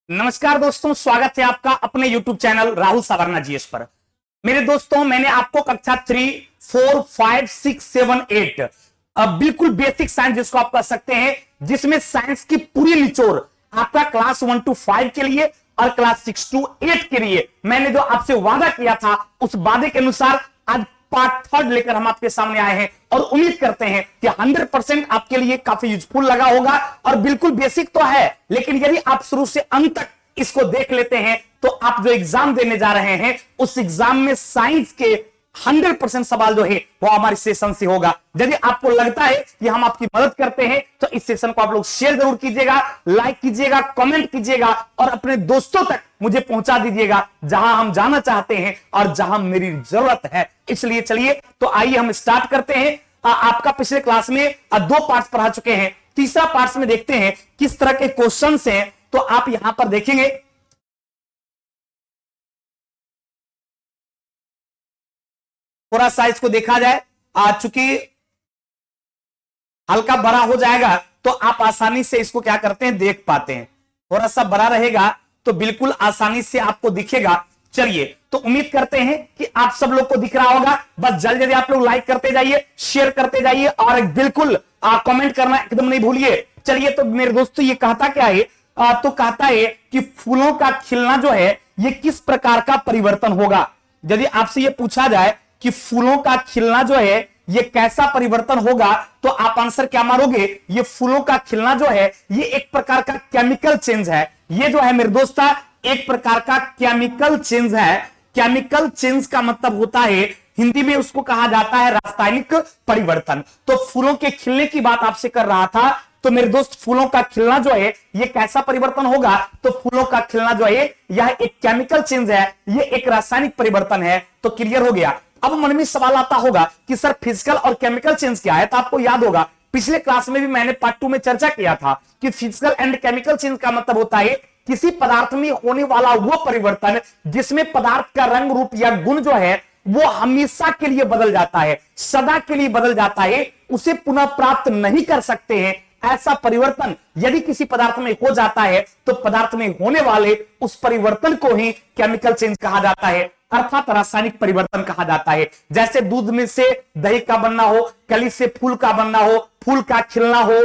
नमस्कार दोस्तों, स्वागत है आपका अपने YouTube channel Rahul Savarna GS पर। मेरे दोस्तों, मैंने आपको कक्षा 3, 4, 5, 6, 7, 8 बिल्कुल बेसिक साइंस जिसको आप कह सकते हैं, जिसमें साइंस की पूरी निचोड़ आपका क्लास 1 to 5 के लिए और क्लास 6 to 8 के लिए मैंने जो आपसे वादा किया था, उस वादे के अनुसार आज पार्ट 3 लेकर हम आपके सामने आए हैं और उम्मीद करते हैं कि 100% आपके लिए काफी यूजफुल लगा होगा। और बिल्कुल बेसिक तो है, लेकिन यदि आप शुरू से अंत तक इसको देख लेते हैं तो आप जो एग्जाम देने जा रहे हैं उस एग्जाम में साइंस के 100% सवाल जो है वो हमारे सेशन से होगा। यदि आपको लगता है कि हम आपकी मदद करते हैं तो इस सेशन को आप लोग शेयर जरूर कीजिएगा, लाइक कीजिएगा, कमेंट कीजिएगा और अपने दोस्तों तक मुझे पहुंचा दीजिएगा, जहां हम जाना चाहते हैं और जहां मेरी जरूरत है। इसलिए चलिए तो आइए हम स्टार्ट करते हैं। आपका पिछले क्लास में 2 पार्ट्स पढ़ा चुके हैं, तीसरा पार्ट में देखते हैं किस तरह के क्वेश्चन हैं। तो आप यहां पर देखेंगे, थोड़ा सा इसको देखा जाए, चूंकि हल्का बड़ा हो जाएगा तो आप आसानी से इसको क्या करते हैं देख पाते हैं। थोड़ा सा बड़ा रहेगा तो बिल्कुल आसानी से आपको दिखेगा। चलिए तो उम्मीद करते हैं कि आप सब लोग को दिख रहा होगा। बस जल्दी जल्दी आप लोग लाइक करते जाइए, शेयर करते जाइए और बिल्कुल कमेंट करना एकदम नहीं भूलिए। चलिए तो मेरे दोस्तों, ये कहता क्या है, तो कहता है कि फूलों का खिलना जो है ये किस प्रकार का परिवर्तन होगा। यदि आपसे ये पूछा जाए कि फूलों का खिलना जो है ये कैसा परिवर्तन होगा, तो आप आंसर क्या मारोगे? ये फूलों का खिलना जो है ये एक प्रकार का केमिकल चेंज है। ये जो है मेरे दोस्ता एक प्रकार का केमिकल चेंज है। केमिकल चेंज का मतलब होता है, हिंदी में उसको कहा जाता है रासायनिक परिवर्तन। तो फूलों के खिलने की बात आपसे कर रहा था, तो मेरे दोस्त फूलों का खिलना जो है ये कैसा परिवर्तन होगा? तो फूलों का खिलना जो है यह एक केमिकल चेंज है, ये एक रासायनिक परिवर्तन है। तो क्लियर हो गया। अब मन में सवाल आता होगा कि सर फिजिकल और केमिकल चेंज क्या है? तो आपको याद होगा पिछले क्लास में भी मैंने पार्ट 2 में चर्चा किया था कि फिजिकल एंड केमिकल चेंज का मतलब होता है किसी पदार्थ में होने वाला वो परिवर्तन जिसमें पदार्थ का रंग, रूप या गुण जो है वो हमेशा के लिए बदल जाता है, सदा के लिए बदल जाता है, उसे पुनः प्राप्त नहीं कर सकते हैं। ऐसा परिवर्तन यदि किसी पदार्थ में हो जाता है तो पदार्थ में होने वाले उस परिवर्तन को ही केमिकल चेंज कहा जाता है, अर्थात रासायनिक परिवर्तन कहा जाता है। जैसे दूध में से दही का बनना हो, कली से फूल का बनना हो, फूल का खिलना हो,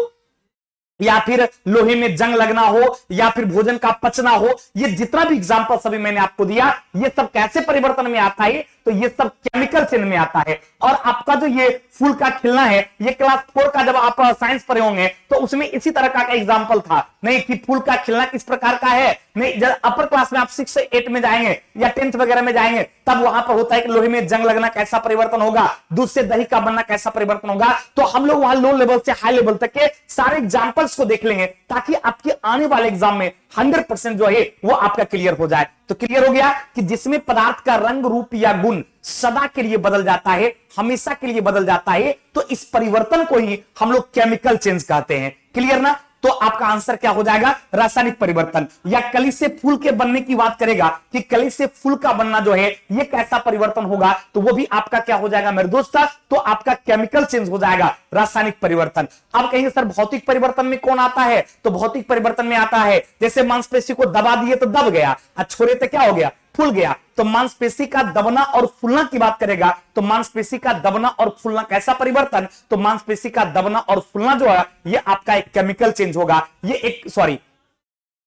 या फिर लोहे में जंग लगना हो, या फिर भोजन का पचना हो, ये जितना भी एग्जांपल सभी मैंने आपको दिया, ये सब कैसे परिवर्तन में आता है? तो ये सब केमिकल चेंज में आता है। और आपका जो ये फूल का खिलना है, ये क्लास 4 का जब आप साइंस पढ़े होंगे तो उसमें इसी तरह का एग्जांपल था, नहीं कि फूल का खिलना किस प्रकार का है। नहीं, जब अपर क्लास में आप 6 से 8 में जाएंगे या 10th वगैरह में जाएंगे तब वहां पर होता है कि लोहे में जंग लगना कैसा परिवर्तन होगा, दूध से दही का बनना कैसा परिवर्तन होगा। तो हम लोग वहां लो लेवल से हाई लेवल तक के सारे एग्जांपल्स को देख लेंगे ताकि आपके आने वाले एग्जाम में 100% जो है वो आपका क्लियर हो जाए। तो क्लियर हो गया कि जिसमें पदार्थ का रंग, रूप या गुण सदा के लिए बदल जाता है, हमेशा के लिए बदल जाता है, तो इस परिवर्तन को ही हम लोग केमिकल चेंज कहते हैं। क्लियर ना? तो आपका आंसर क्या हो जाएगा? रासायनिक परिवर्तन। या कली से फूल के बनने की बात करेगा कि कली से फूल का बनना जो है ये कैसा परिवर्तन होगा, तो वो भी आपका क्या हो जाएगा मेरे दोस्त? तो आपका केमिकल चेंज हो जाएगा, रासायनिक परिवर्तन। अब कहेंगे सर भौतिक परिवर्तन में कौन आता है? तो भौतिक परिवर्तन में आता है जैसे मांसपेशी को दबा दिए तो दब गया, छोड़े तो क्या हो गया? फूल गया। तो मांसपेशी का दबना और फूलना की बात करेगा तो मांसपेशी का दबना और फूलना कैसा परिवर्तन? तो मांसपेशी का दबना और फूलना जो है ये आपका एक केमिकल चेंज होगा,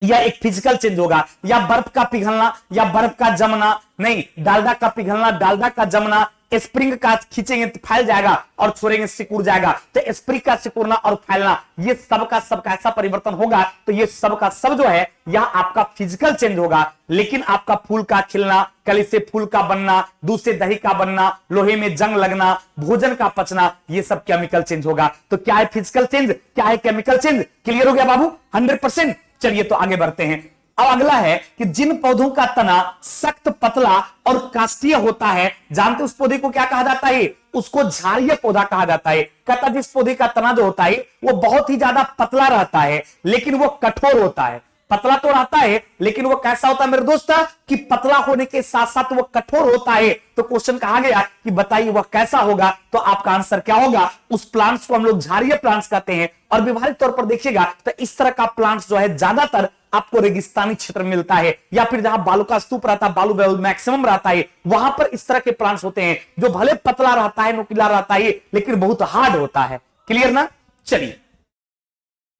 या एक फिजिकल चेंज होगा। या बर्फ का पिघलना या बर्फ का जमना, नहीं, डालडा का पिघलना, डालडा का जमना, स्प्रिंग का खींचेंगे तो फैल जाएगा और छोड़ेंगे सिकुड़ जाएगा। तो स्प्रिंग का सिकुड़ना और फैलना ये सब का सब कैसा परिवर्तन होगा? तो ये सब का सब जो है यह आपका फिजिकल चेंज होगा। लेकिन आपका फूल का खिलना, कली से फूल का बनना, दूध से दही का बनना, लोहे में जंग लगना, भोजन का पचना, ये सब केमिकल चेंज होगा। तो क्या है फिजिकल चेंज, क्या है केमिकल चेंज? क्लियर हो गया बाबू? 100%। चलिए तो आगे बढ़ते हैं। अब अगला है कि जिन पौधों का तना सख्त, पतला और काष्ठीय होता है, जानते उस पौधे को क्या कहा जाता है? उसको झाड़िया पौधा कहा जाता है। कहता जिस पौधे का तना जो होता है वो बहुत ही ज्यादा पतला रहता है लेकिन वो कठोर होता है। पतला तो रहता है लेकिन वो कैसा होता है मेरे दोस्त? कि पतला होने के साथ साथ वो कठोर होता है। तो क्वेश्चन कहा गया कि बताइए वह कैसा होगा? तो आपका आंसर क्या होगा? उस प्लांट्स को हम लोग झाड़िये प्लांट्स कहते हैं। और व्यवहारिक तौर पर देखिएगा तो इस तरह का प्लांट्स जो है ज्यादातर आपको रेगिस्तानी क्षेत्र मिलता है, या फिर जहां बालू का स्तूप रहता है, बालू मैक्सिमम रहता है, वहां पर इस तरह के प्लांट्स होते हैं जो भले पतला रहता है, नुकीला रहता है, लेकिन बहुत हार्ड होता है। क्लियर ना? चलिए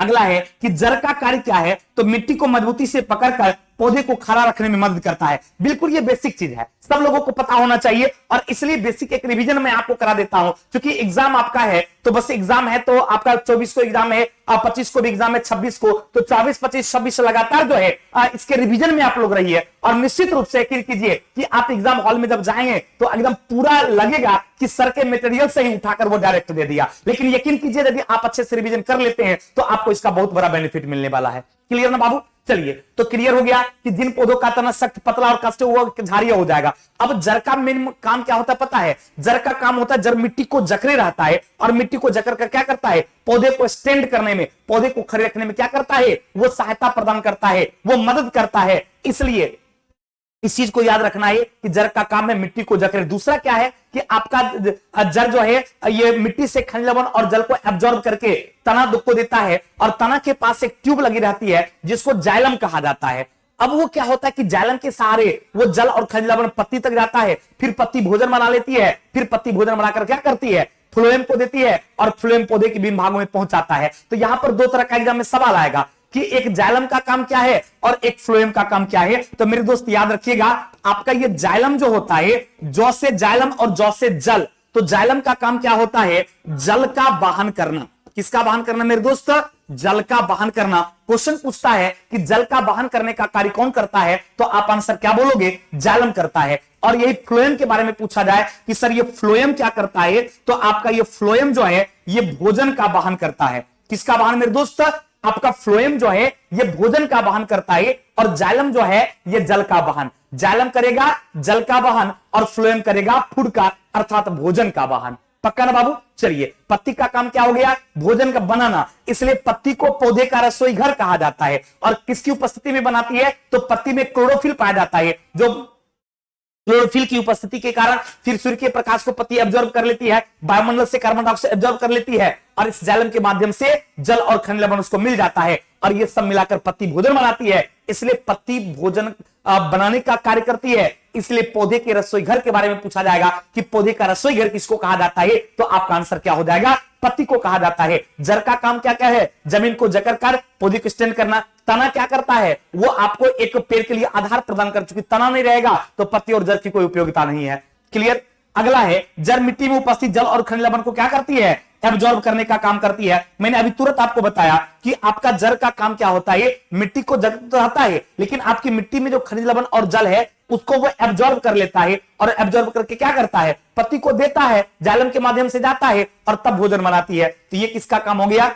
अगला है कि जड़ का कार्य क्या है, तो मिट्टी को मजबूती से पकड़कर पौधे को खड़ा रखने में मदद करता है। बिल्कुल ये बेसिक चीज है, सब लोगों को पता होना चाहिए, और इसलिए बेसिक एक रिवीजन मैं आपको करा देता हूं, क्योंकि एग्जाम आपका है तो बस एग्जाम है, तो आपका 24 को एग्जाम है और 25 को भी एग्जाम है, 26 को, तो 24, 25, 26 लगातार जो है इसके रिवीजन में आप लोग रहिए, और निश्चित रूप से यकीन कीजिए कि आप एग्जाम हॉल में जब जाएंगे तो एकदम पूरा लगेगा कि सर के मटेरियल से ही उठाकर वो डायरेक्ट दे दिया। लेकिन यकीन कीजिए यदि आप अच्छे से रिवीजन कर लेते हैं तो आपको इसका बहुत बड़ा बेनिफिट मिलने वाला है। क्लियर ना बाबू? चलिए, तो क्लियर हो गया कि जिन पौधों का तना सख्त, पतला और कष्ट हुआ झाड़िया हो जाएगा। अब जड़ का मेन काम क्या होता है पता है? जड़ का काम होता है, जड़ मिट्टी को जकड़े रहता है, और मिट्टी को जकड़ कर क्या करता है? पौधे को स्टैंड करने में, पौधे को खड़े रखने में क्या करता है? वो सहायता प्रदान करता है, वो मदद करता है। इसलिए इस चीज को याद रखना है कि जड़ का काम है मिट्टी को जकड़े। दूसरा क्या है कि आपका जड़ जो है ये मिट्टी से खनिज लवण और जल को एब्जॉर्ब करके तना को देता है, और तना के पास एक ट्यूब लगी रहती है जिसको जाइलम कहा जाता है। अब वो क्या होता है कि जाइलम के सहारे वो जल और खनिज लवण पत्ती तक जाता है, फिर पत्ती भोजन बना लेती है, फिर पत्ती भोजन बनाकर क्या करती है? फ्लोएम को देती है, और फ्लोएम पौधे के विभिन्न भागों में पहुंचाता है। तो यहां पर दो तरह का एग्जाम में सवाल आएगा कि एक जाइलम का काम क्या है और एक फ्लोएम का काम क्या है। तो मेरे दोस्त याद रखिएगा, आपका ये जाइलम जो होता है, जौ से जाइलम और जौ से जल, तो जाइलम का काम क्या होता है? जल का वाहन करना। किसका वाहन करना मेरे दोस्त? जल का वाहन करना। क्वेश्चन पूछता है कि जल का वाहन करने का कार्य कौन करता है, तो आप आंसर क्या बोलोगे? जाइलम करता है। और यही फ्लोएम के बारे में पूछा जाए कि सर ये फ्लोएम क्या करता है, तो आपका ये फ्लोएम जो है ये भोजन का वाहन करता है। किसका वाहन मेरे दोस्त? आपका फ्लोएम जो है ये भोजन का वाहन करता है, और जाइलम जो है ये जल का वाहन। जाइलम करेगा जल का वाहन, और फ्लोएम करेगा फूड का अर्थात भोजन का वाहन। पक्का ना बाबू? चलिए, पत्ती का काम क्या हो गया? भोजन का बनाना। इसलिए पत्ती को पौधे का रसोई घर कहा जाता है। और किसकी उपस्थिति में बनाती है? तो पत्ती में क्लोरोफिल पाया जाता है, जो क्लोरोफिल की उपस्थिति के कारण फिर सूर्य के प्रकाश को पत्ती एब्जॉर्ब कर लेती है, वायुमंडल से कार्बन डाइऑक्साइड एब्जॉर्ब कर लेती है, और इस जाइलम के माध्यम से जल और खनिज लवण उसको मिल जाता है, और ये सब मिलाकर पत्ती भोजन बनाती है। इसलिए पत्ती भोजन बनाने का कार्य करती है। इसलिए पौधे के रसोई घर के बारे में पूछा जाएगा कि पौधे का रसोई घर किसको कहा जाता है, तो आपका आंसर क्या हो जाएगा? पत्ती को कहा जाता है। जड़ का काम क्या क्या है? जमीन को जकड़ कर पौधे को स्टैंड करना। तना क्या करता है? वो आपको एक पेड़ के लिए आधार प्रदान कर चुकी। तना नहीं रहेगा तो पत्ती और जड़ की कोई उपयोगिता नहीं है। क्लियर? अगला है, जड़ मिट्टी में उपस्थित जल और खनिज लवण को क्या करती है? एब्जॉर्ब करने का काम करती है। मैंने अभी तुरंत आपको बताया कि आपका जड़ का काम क्या होता है? मिट्टी को जकड़ तो रहता है, लेकिन आपकी मिट्टी में जो खनिज लवण और जल है उसको वो एब्जॉर्ब कर लेता है, और एब्जॉर्ब करके क्या करता है? पत्ती को देता है, जाइलम के माध्यम से जाता है, और तब भोजन बनाती है। तो ये किसका काम हो गया?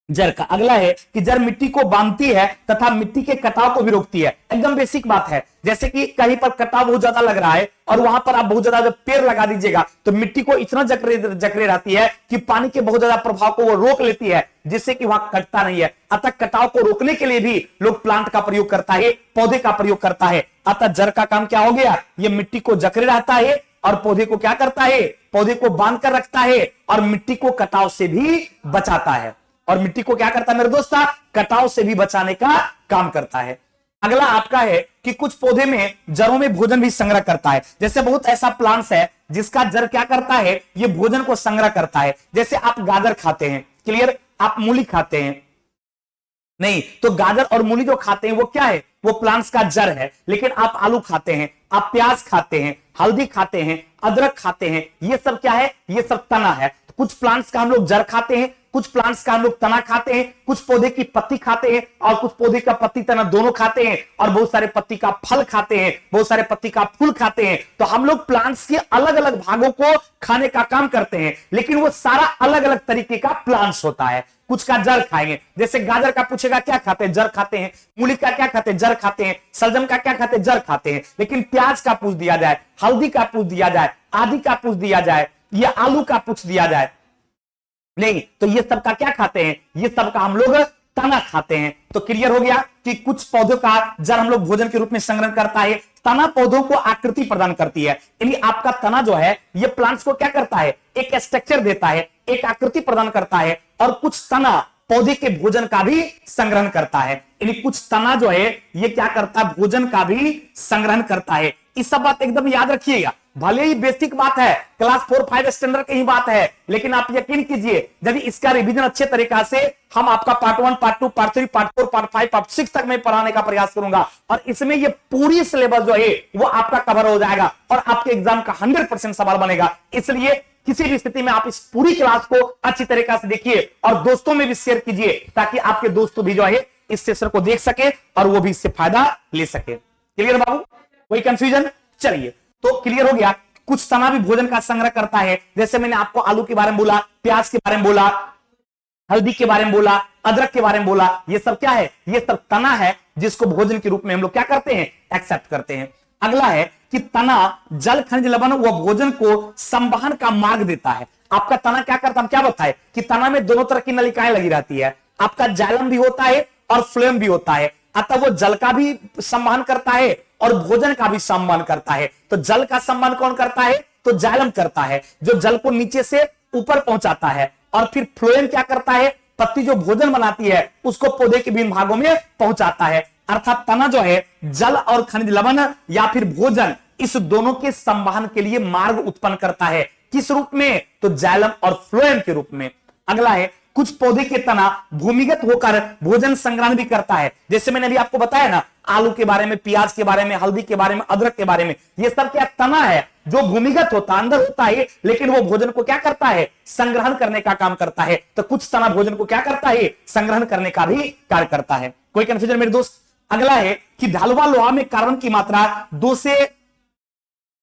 जड़ का। अगला है कि जड़ मिट्टी को बांधती है तथा मिट्टी के कटाव को भी रोकती है। एकदम बेसिक बात है। जैसे कि कहीं पर कटाव बहुत ज्यादा लग रहा है और वहां पर आप बहुत ज्यादा जब पेड़ लगा दीजिएगा तो मिट्टी को इतना जकड़े रहती है कि पानी के बहुत ज्यादा प्रभाव को वो रोक लेती है, जिससे कि वहां कटता नहीं है। अतः कटाव को रोकने के लिए भी लोग प्लांट का प्रयोग करता है, पौधे का प्रयोग करता है। अतः जड़ का काम क्या हो गया? ये मिट्टी को जकड़े रहता है और पौधे को क्या करता है? पौधे को बांध कर रखता है, और मिट्टी को कटाव से भी बचाता है। और मिट्टी को क्या करता है मेरे दोस्त? कटाव से भी बचाने का काम करता है। अगला आपका है कि कुछ पौधे में जड़ों में भोजन भी संग्रह करता है। जैसे बहुत ऐसा प्लांट्स है जिसका जड़ क्या करता है? ये भोजन को संग्रह करता है। जैसे आप गाजर खाते हैं, क्लियर? आप मूली खाते हैं नहीं, तो गाजर और मूली जो खाते हैं वो क्या है? वो प्लांट्स का जड़ है। लेकिन आप आलू खाते हैं, आप प्याज खाते हैं, हल्दी खाते हैं, अदरक खाते हैं, ये सब क्या है? ये सब तना है। कुछ प्लांट्स का हम लोग जड़ खाते हैं, कुछ प्लांट्स का हम लोग तना खाते हैं, कुछ पौधे की पत्ती खाते हैं, और कुछ पौधे का पत्ती तना दोनों खाते हैं, और बहुत सारे पत्ती का फल खाते हैं, बहुत सारे पत्ती का फूल खाते हैं। तो हम लोग प्लांट्स के अलग अलग भागों को खाने का काम करते हैं, लेकिन वो सारा अलग अलग तरीके का प्लांट्स होता है। कुछ का जड़ खाएंगे, जैसे गाजर का पूछेगा क्या खाते हैं? जड़ खाते हैं। मूली का क्या खाते हैं? जड़ खाते हैं। सलजम का क्या खाते हैं? जड़ खाते हैं। लेकिन प्याज का पूछ दिया जाए, हल्दी का पूछ दिया जाए, आदि का पूछ दिया जाए, या आलू का पूछ दिया जाए, नहीं, तो ये सब का क्या खाते हैं? ये सब का हम लोग तना खाते हैं। तो क्लियर हो गया कि कुछ पौधों का जड़ हम लोग भोजन के रूप में संग्रहण करता है। तना पौधों को आकृति प्रदान करती है। यानी आपका तना जो है ये प्लांट्स को क्या करता है? एक स्ट्रक्चर देता है, एक आकृति प्रदान करता है। और कुछ तना पौधे के भोजन का भी संग्रहण करता है। यानी कुछ तना जो है ये क्या करता है, भोजन का भी संग्रहण करता है। इस सब बात एकदम याद रखिएगा, भले ही बेसिक बात है, क्लास 4-5 स्टैंडर्ड की ही बात है, लेकिन आप यकीन कीजिए यदि इसका रिवीजन अच्छे तरीका से हम आपका part 1, part 2, part 3, part 4, part 5, part 6 तक मैं पढ़ाने का प्रयास करूंगा और इसमें ये पूरी सिलेबस जो है वो आपका कवर हो जाएगा और आपके एग्जाम का 100% सवाल बनेगा। इसलिए किसी भी स्थिति में आप इस पूरी क्लास को अच्छी तरीका से देखिए और दोस्तों में भी शेयर कीजिए ताकि आपके दोस्तों भी जो है इस सेशन को देख सके और वो भी इससे फायदा ले सके। क्लियर बाबू, कोई कंफ्यूजन? चलिए, तो क्लियर हो गया। कुछ तना भी भोजन का संग्रह करता है, जैसे मैंने आपको आलू के बारे में बोला, प्याज के बारे में बोला, हल्दी के बारे में बोला, अदरक के बारे में बोला। ये सब क्या है? ये सब तना है जिसको भोजन के रूप में हम लोग क्या करते हैं, एक्सेप्ट करते हैं। अगला है कि तना जल, खनिज, लवण व भोजन को संवहन का मार्ग देता है। आपका तना क्या करता है, हम क्या बताए कि तना में दोनों तरह की नलिकाएं लगी रहती है, आपका जाइलम भी होता है और फ्लोएम भी होता है, अतः वो जल का भी संवहन करता है और भोजन का भी संवहन करता है। तो जल का संवहन कौन करता है? तो जाइलम करता है, जो जल को नीचे से ऊपर पहुंचाता है, और फिर फ्लोएम क्या करता है, पत्ती जो भोजन बनाती है उसको पौधे के विभिन्न भागों में पहुंचाता है। अर्थात तना जो है जल और खनिज लवण या फिर भोजन, इस दोनों के संवहन के लिए मार्ग उत्पन्न करता है। किस रूप में? तो जाइलम और फ्लोएम के रूप में। अगला है कुछ पौधे के तना भूमिगत होकर भोजन संग्रहण भी करता है। जैसे मैंने अभी आपको बताया ना, आलू के बारे में, प्याज के बारे में, हल्दी के बारे में, अदरक के बारे में, ये सब क्या तना है जो भूमिगत होता है, अंदर होता है, लेकिन वो भोजन को क्या करता है, संग्रहण करने का काम करता है। तो कुछ तना भोजन को क्या करता है, संग्रहण करने का भी कार्य करता है। कोई कंफ्यूजन मेरे दोस्त? अगला है कि ढलवा लोहा में कार्बन की मात्रा 2 से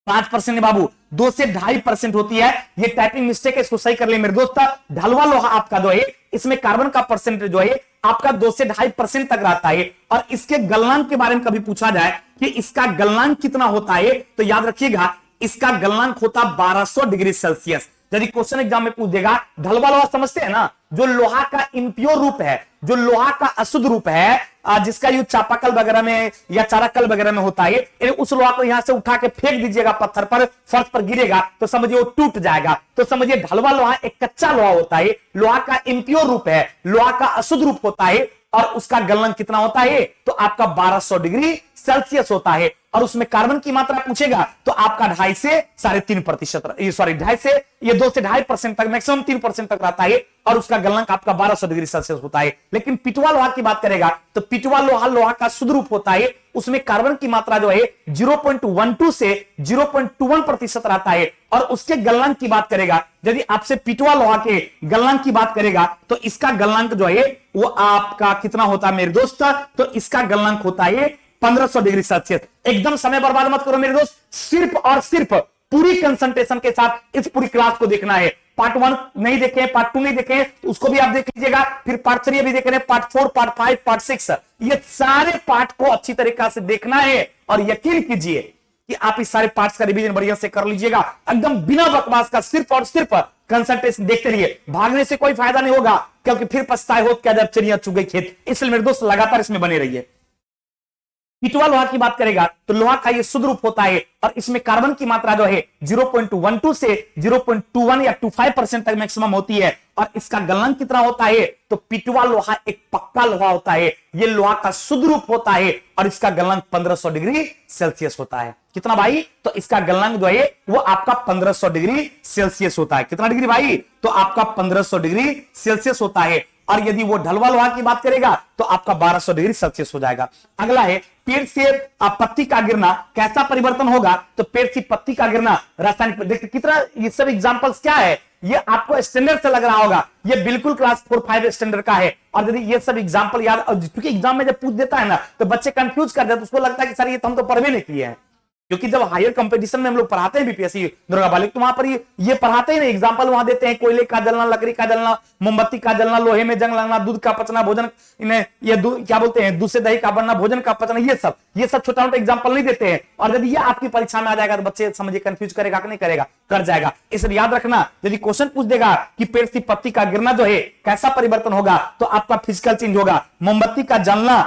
5% बाबू, 2 से 2.5% होती है। ये टाइपिंग मिस्टेक है, इसको सही कर ले मेरे दोस्त। ढलवा लोहा आपका जो है इसमें कार्बन का परसेंटेज जो है आपका 2 से 2.5% तक रहता है। और इसके गलनांक के बारे में कभी पूछा जाए कि इसका गलनांक कितना होता है, तो याद रखिएगा इसका गलनांक होता 1200 डिग्री सेल्सियस। यदि क्वेश्चन एग्जाम में पूछ देगा, ढलवा लोहा समझते हैं ना, जो लोहा का इंप्योर रूप है, जो लोहा का अशुद्ध रूप है, जिसका यूज चापाकल वगैरह में या चाराकल वगैरह में होता है, उस लोहा को यहां से उठा के फेंक दीजिएगा पत्थर पर, फर्श पर गिरेगा तो समझिए वो टूट जाएगा। तो समझिए ढलवा लोहा एक कच्चा लोहा होता है, लोहा का इंप्योर रूप है, लोहा का अशुद्ध रूप होता है, और उसका गलनांक कितना होता है, तो आपका 1200 डिग्री सेल्सियस होता है। और उसमें कार्बन की मात्रा पूछेगा तो आपका 2.5 से 3.5%, सॉरी 2.5 से, ये 2 से 2.5% तक, मैक्सिमम 3% तक रहता है, और उसका गलनांक आपका 1200 डिग्री सेल्सियस होता है। लेकिन पिटवा लोहा की बात करेगा तो पिटवा लोहा लोहा का शुद्ध रूप होता है, उसमें कार्बन की मात्रा जो है 0.12 से 0.21% रहता है। और उसके गलनांक की बात करेगा, यदि आपसे पिटवा लोहा के गलनांक की बात करेगा तो इसका गलनांक जो है वो आपका कितना होता है मेरे दोस्त, तो इसका गलनांक होता है 1500 डिग्री सेल्सियस। एकदम समय बर्बाद मत करो मेरे दोस्त, सिर्फ और सिर्फ पूरी कंसंट्रेशन के साथ इस पूरी क्लास को देखना है। पार्ट 1 नहीं देखे, पार्ट 2 नहीं देखे, तो उसको भी आप देख लीजिएगा, फिर पार्ट 3 भी देख रहे हैं, पार्ट 4, पार्ट 5, पार्ट 6, ये सारे पार्ट को अच्छी तरीका से देखना है। और यकीन कीजिए कि आप इस सारे पार्ट्स का रिवीजन बढ़िया से कर लीजिएगा, एकदम बिना बकवास का, सिर्फ और सिर्फ कंसंट्रेशन देखते रहिए। भागने से कोई फायदा नहीं होगा, क्योंकि फिर पछताए हो क्या जब चिड़िया चुग गई खेत। इसलिए मेरे दोस्त लगातार इसमें बने रहिए। पिटवा लोहा की बात करेगा तो लोहा का ये शुद्ध रूप होता है, और इसमें कार्बन की मात्रा जो है 0.12 से 0.21 या 25% तक मैक्सिमम होती है। और इसका गलनांक कितना होता है, तो पिटवा लोहा एक पक्का लोहा होता है, ये लोहा का शुद्ध रूप होता है, और इसका गलनांक 1500 डिग्री सेल्सियस होता है। कितना भाई, तो इसका गलनांक जो है वो आपका 1500 डिग्री सेल्सियस होता है। कितना डिग्री भाई, तो आपका 1500 डिग्री सेल्सियस होता है। और यदि वो ढलवा लोहा की बात करेगा तो आपका 1200 डिग्री सेल्सियस हो जाएगा। अगला है पेड़ से पत्ती का गिरना कैसा परिवर्तन होगा, तो पेड़ से पत्ती का गिरना रासायनिक, देखिए कितना, ये सब एग्जांपल्स क्या है, ये आपको स्टैंडर्ड से लग रहा होगा, ये बिल्कुल क्लास 4-5 स्टैंडर्ड का है। और यदि ये सब एग्जांपल याद, क्योंकि एग्जाम में जब पूछ देता है ना तो बच्चे कंफ्यूज कर जाते, उसको लगता है कि सर ये तो हम तो पढ़वे नहीं किए हैं। क्योंकि जब हायर कंपटीशन में हम लोग पढ़ाते हैं बीपीएससी दुर्गा बालिक, तो वहां पर ये पढ़ाते ही नहीं, एग्जांपल वहां देते हैं, कोयले का जलना, लकड़ी का जलना, मोमबत्ती का जलना, लोहे में जंग लगना, दूध का पचना, भोजन ये क्या बोलते हैं, दूध से दही का बनना, भोजन का पचना, ये सब छोटा मोटा एग्जांपल नहीं देते हैं। और यदि ये आपकी परीक्षा में आ जाएगा तो बच्चे समझिए कंफ्यूज करेगा कि नहीं करेगा, कर जाएगा। इसलिए याद रखना, यदि क्वेश्चन पूछ देगा कि पेड़ से पत्ती का गिरना जो है कैसा परिवर्तन होगा, तो आपका फिजिकल चेंज होगा। मोमबत्ती का जलना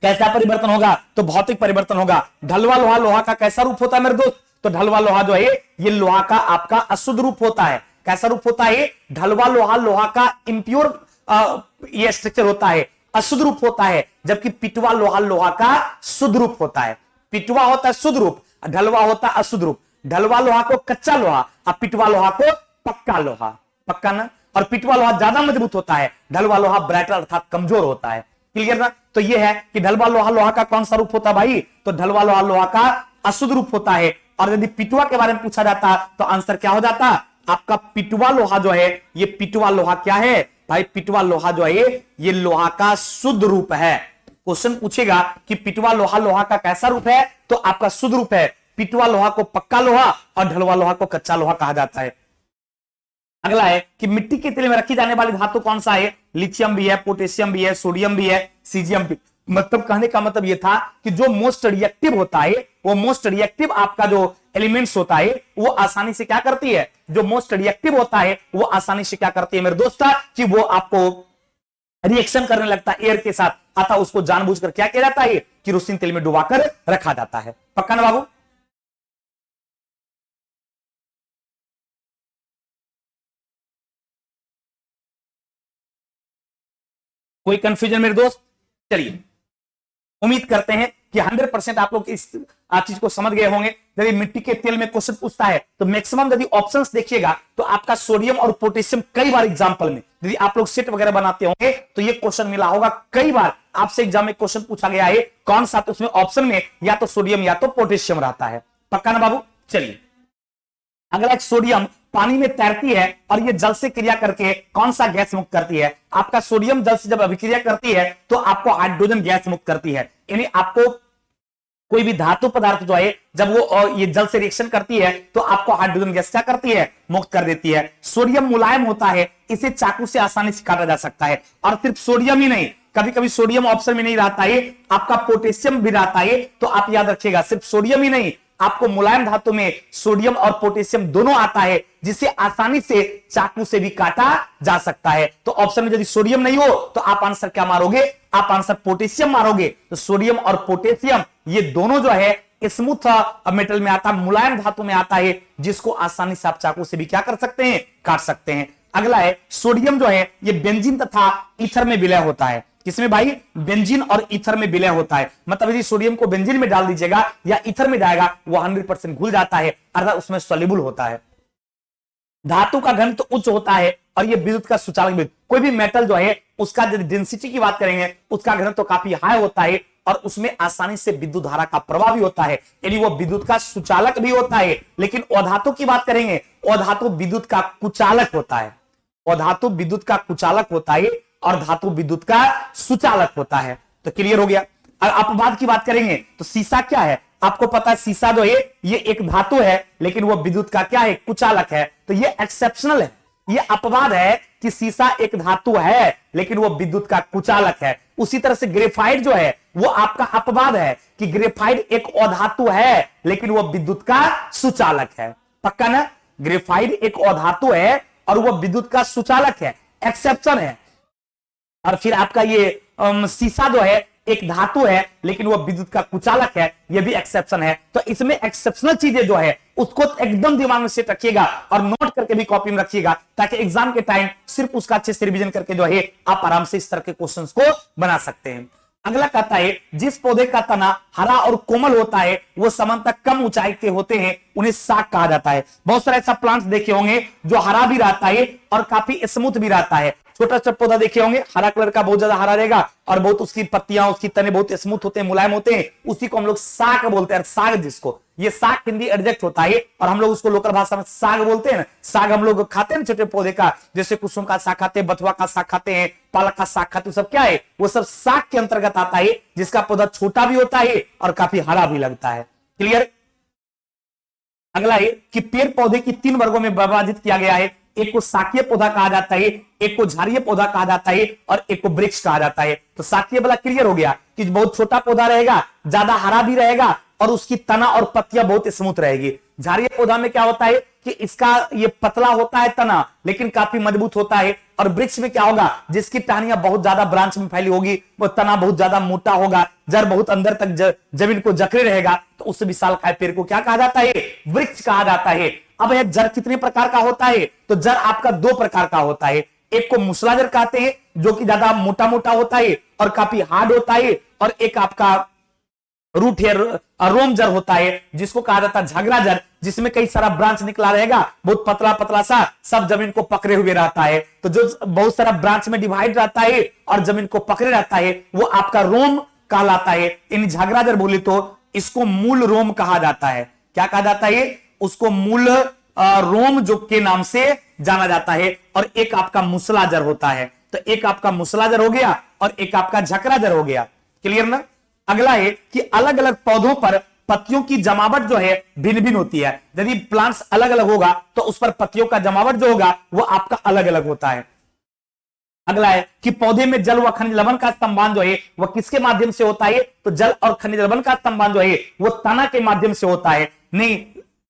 कैसा परिवर्तन होगा, तो भौतिक परिवर्तन होगा। ढलवा लोहा लोहा का कैसा रूप होता है मेरे दोस्त, तो ढलवा लोहा जो है ये लोहा का आपका अशुद्ध रूप होता है। कैसा रूप होता है, ढलवा लोहा लोहा का इंप्योर ये स्ट्रक्चर होता है अशुद्ध रूप होता है, जबकि पिटवा लोहा लोहा का शुद्ध रूप होता है। पिटवा होता है शुद्ध रूप, ढलवा होता है अशुद्ध रूप। ढलवा लोहा को कच्चा लोहा और पिटवा लोहा को पक्का लोहा। पक्का ना? और पिटवा लोहा ज्यादा मजबूत होता है, ढलवा लोहा ब्राइटर अर्थात कमजोर होता है। क्लियर ना? तो ये है कि ढलवा लोहा लोहा का कौन सा रूप होता है भाई? तो ढलवा लोहा लोहा का अशुद्ध रूप होता है। और यदि पिटवा के बारे में पूछा जाता तो आंसर क्या हो जाता आपका? पिटवा लोहा जो है, ये पिटवा लोहा क्या है भाई? पिटवा लोहा जो है ये लोहा का शुद्ध रूप है। क्वेश्चन पूछेगा कि पिटवा लोहा लोहा का कैसा रूप है, तो आपका शुद्ध रूप है। पिटवा लोहा को पक्का लोहा और ढलवा लोहा को कच्चा लोहा कहा जाता है। अगला है कि मिट्टी के तेल में रखी जाने वाली धातु कौन सा है? लिथियम भी है, पोटेशियम भी है, सोडियम भी है, सीजियम भी। मतलब कहने का मतलब यह था कि जो मोस्ट रिएक्टिव होता है, वो मोस्ट रिएक्टिव आपका जो एलिमेंट्स होता है वो आसानी से क्या करती है? जो मोस्ट रिएक्टिव होता है वो आसानी से क्या करती है मेरे दोस्त? कि वो आपको रिएक्शन करने लगता है एयर के साथ, अतः उसको जानबूझकर क्या किया जाता है? केरोसिन तेल में डुबाकर रखा जाता है। पक्का ना बाबू? कोई कंफ्यूजन मेरे दोस्त? चलिए, उम्मीद करते हैं कि 100% आप लोग इस चीज को समझ गए होंगे। यदि मिट्टी के तेल में क्वेश्चन पूछता है तो मैक्सिमम यदि ऑप्शंस देखिएगा तो आपका सोडियम और पोटेशियम कई बार एग्जांपल में, यदि आप लोग सेट वगैरह बनाते होंगे तो ये क्वेश्चन मिला होगा। कई बार आपसे एग्जाम में क्वेश्चन पूछा गया है कौन सा, तो उसमें ऑप्शन में या तो सोडियम या तो पोटेशियम रहता है। पक्का ना बाबू? चलिए, अगला एक सोडियम पानी में तैरती है और ये जल से क्रिया करके कौन सा गैस मुक्त करती है? आपका सोडियम जल से जब अभिक्रिया करती है तो आपको हाइड्रोजन गैस मुक्त करती है। यानी आपको कोई भी धातु पदार्थ जो है जब वो ये जल से रिएक्शन करती है तो आपको हाइड्रोजन गैस क्या करती है? मुक्त कर देती है। सोडियम मुलायम होता है, इसे चाकू से आसानी से काटा जा सकता है। और सिर्फ सोडियम ही नहीं, कभी कभी सोडियम ऑप्शन में नहीं रहता है, आपका पोटेशियम भी रहता है। तो आप याद रखिएगा सिर्फ सोडियम ही नहीं, आपको मुलायम धातु में सोडियम और पोटेशियम दोनों आता है, जिसे आसानी से चाकू से भी काटा जा सकता है। तो ऑप्शन में यदि सोडियम नहीं हो तो आप आंसर क्या मारोगे? आप आंसर पोटेशियम मारोगे। तो सोडियम और पोटेशियम ये दोनों जो है स्मूथ मेटल में आता है, मुलायम धातु में आता है, जिसको आसानी से आप चाकू से भी क्या कर सकते हैं? काट सकते हैं। अगला है सोडियम जो है ये बेंजीन तथा ईथर में विलय होता है। किसमें भाई? बेंजीन और ईथर में विलय होता है। मतलब यदि सोडियम को बेंजीन में डाल दीजिएगा या ईथर में जाएगा वो 100% घुल जाता है, अर्थात उसमें सॉल्युबल होता है। धातु का घनत्व तो उच्च होता है और ये विद्युत का सुचालक भी। कोई भी मेटल जो है उसका यदि डेंसिटी की बात करेंगे उसका घनत्व तो काफी हाई होता है और उसमें आसानी से विद्युत धारा का प्रवाह भी होता है, यानी वो विद्युत का सुचालक भी होता है। लेकिन अधातु की बात करेंगे, अधातु विद्युत का कुचालक होता है। अधातु विद्युत का कुचालक होता है और धातु विद्युत का सुचालक होता है। तो क्लियर हो गया। और अपवाद की बात करेंगे तो सीसा क्या है? आपको पता है सीसा जो है ये एक धातु है लेकिन वो विद्युत का क्या है? कुचालक है। तो ये एक्सेप्शनल है, ये अपवाद है कि सीसा एक धातु है लेकिन वो विद्युत का कुचालक है। उसी तरह से ग्रेफाइट जो है वो आपका अपवाद है कि ग्रेफाइट एक अधातु है लेकिन वो विद्युत का सुचालक है। पक्का ना? ग्रेफाइट एक अधातु है और वो विद्युत का सुचालक है, एक्सेप्शन है। और फिर आपका ये सीसा जो है एक धातु है लेकिन वो विद्युत का कुचालक है, ये भी एक्सेप्शन है। तो इसमें एक्सेप्शनल चीजें जो है उसको एकदम दिमाग में सेट रखिएगा और नोट करके भी कॉपी में रखिएगा, ताकि एग्जाम के टाइम सिर्फ उसका अच्छे से रिवीजन करके जो है आप आराम से इस तरह के क्वेश्चंस को बना सकते हैं। अगला कहता है जिस पौधे का तना हरा और कोमल होता है वो सामान्यतः कम ऊंचाई के होते हैं, उन्हें साग कहा जाता है। बहुत सारे ऐसा प्लांट्स देखे होंगे जो हरा भी रहता है और काफी स्मूथ भी रहता है। छोटा सा पौधा देखे होंगे, हरा कलर का, बहुत ज्यादा हरा रहेगा और बहुत उसकी पत्तियां, उसकी तने बहुत स्मूथ होते हैं, मुलायम होते हैं, उसी को हम लोग साग बोलते हैं। साग जिसको, ये साग हिंदी एडजेक्ट होता है और हम लोग उसको लोकल भाषा में साग बोलते हैं ना। साग हम लोग खाते हैं छोटे पौधे का, जैसे कुसुम का साग खाते हैं, बथुआ का साग खाते हैं, पालक का साग खाते हैं, सब क्या है? वो सब साग के अंतर्गत आता है, जिसका पौधा छोटा भी होता है और काफी हरा भी लगता है। क्लियर? अगला है कि पेड़ पौधे की 3 वर्गों में विभाजित किया गया है। एक को शाकीय पौधा कहा जाता है, एक को झाड़ीय पौधा कहा जाता है और एक को वृक्ष कहा जाता है। तो शाकीय वाला क्लियर हो गया कि बहुत छोटा पौधा रहेगा, ज्यादा हरा भी रहेगा और उसकी तना और पत्तियां बहुत स्मूथ रहेगी। झाड़ीय पौधा में क्या होता है कि इसका ये पतला होता है तना लेकिन काफी मजबूत होता है। और वृक्ष में क्या होगा? जिसकी टहनियां बहुत ज्यादा ब्रांच में फैली होगी, वो तना बहुत ज्यादा मोटा होगा, जड़ बहुत अंदर तक जमीन को जकड़े रहेगा, तो उस विशालकाय पेड़ को क्या कहा जाता है? वृक्ष कहा जाता है। अब यह जड़ कितने प्रकार का होता है? तो जड़ आपका 2 प्रकार का होता है। एक को मूसलाधार कहते हैं जो कि ज्यादा मोटा मोटा होता है और काफी हार्ड होता है, और एक आपका रूट हेयर रोमजर होता है जिसको कहा जाता है झगड़ाजर, जिसमें कई सारा ब्रांच निकला रहेगा, बहुत पतला पतला सा, सब जमीन को पकड़े हुए रहता है। तो जो बहुत सारा ब्रांच में डिवाइड रहता है और जमीन को पकड़े रहता है वो आपका रोम कहलाता है। इन झगड़ाजर बोले तो इसको मूल रोम कहा जाता है। क्या कहा जाता है? उसको मूल रोम जो के नाम से जाना जाता है। और एक आपका मूसलाजर होता है, तो एक आपका मूसलाजर हो गया और एक आपका झकराजर हो गया। क्लियर ना? अगला है कि अलग अलग पौधों पर पत्तियों की जमावट जो है भिन्न भिन्न होती है। यदि प्लांट्स अलग अलग होगा तो उस पर पत्तियों का जमावट जो होगा वो आपका अलग अलग होता है। अगला है कि पौधे में जल व खनिज लवण का संबंध जो है वह किसके माध्यम से होता है? तो जल और खनिज लवण का संबंध जो है वो तना के माध्यम से होता है। नहीं,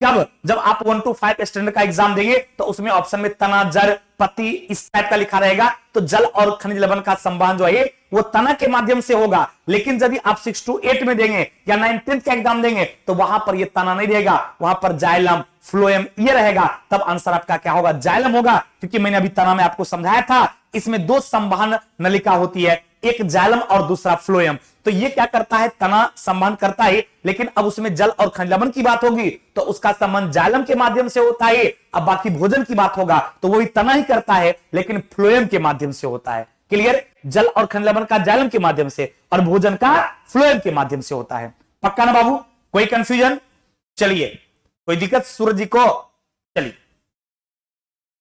कब? जब आप 1 to 5 स्टैंडर्ड का एग्जाम देंगे तो उसमें ऑप्शन में तना, जड़, पत्ती इस टाइप का लिखा रहेगा। तो जल और खनिज लवण का संबंध जो है वो तना के माध्यम से होगा। लेकिन यदि आप 6 to 8 में देंगे या 9th-10th का एग्जाम देंगे तो वहां पर ये तना नहीं रहेगा, वहां पर जाइलम, फ्लोएम ये रहेगा। तब आंसर आपका क्या होगा? जाइलम होगा, क्योंकि मैंने अभी तना में आपको समझाया था इसमें 2 संवहन नलिका होती है, एक जाइलम और दूसरा फ्लोएम। तो ये क्या करता है? तना संबंध करता है। लेकिन अब उसमें जल और खनिज लवण की बात होगी तो उसका संबंध जाइलम के माध्यम से होता है। अब बाकी भोजन की बात होगा तो वही तना ही करता है लेकिन फ्लोएम के माध्यम से होता है। क्लियर? जल और खनिज लवण का जाइलम के माध्यम से और भोजन का फ्लोएम के माध्यम से होता है। पक्का ना बाबू? कोई कंफ्यूजन? चलिए, कोई दिक्कत सूरज जी को? चलिए,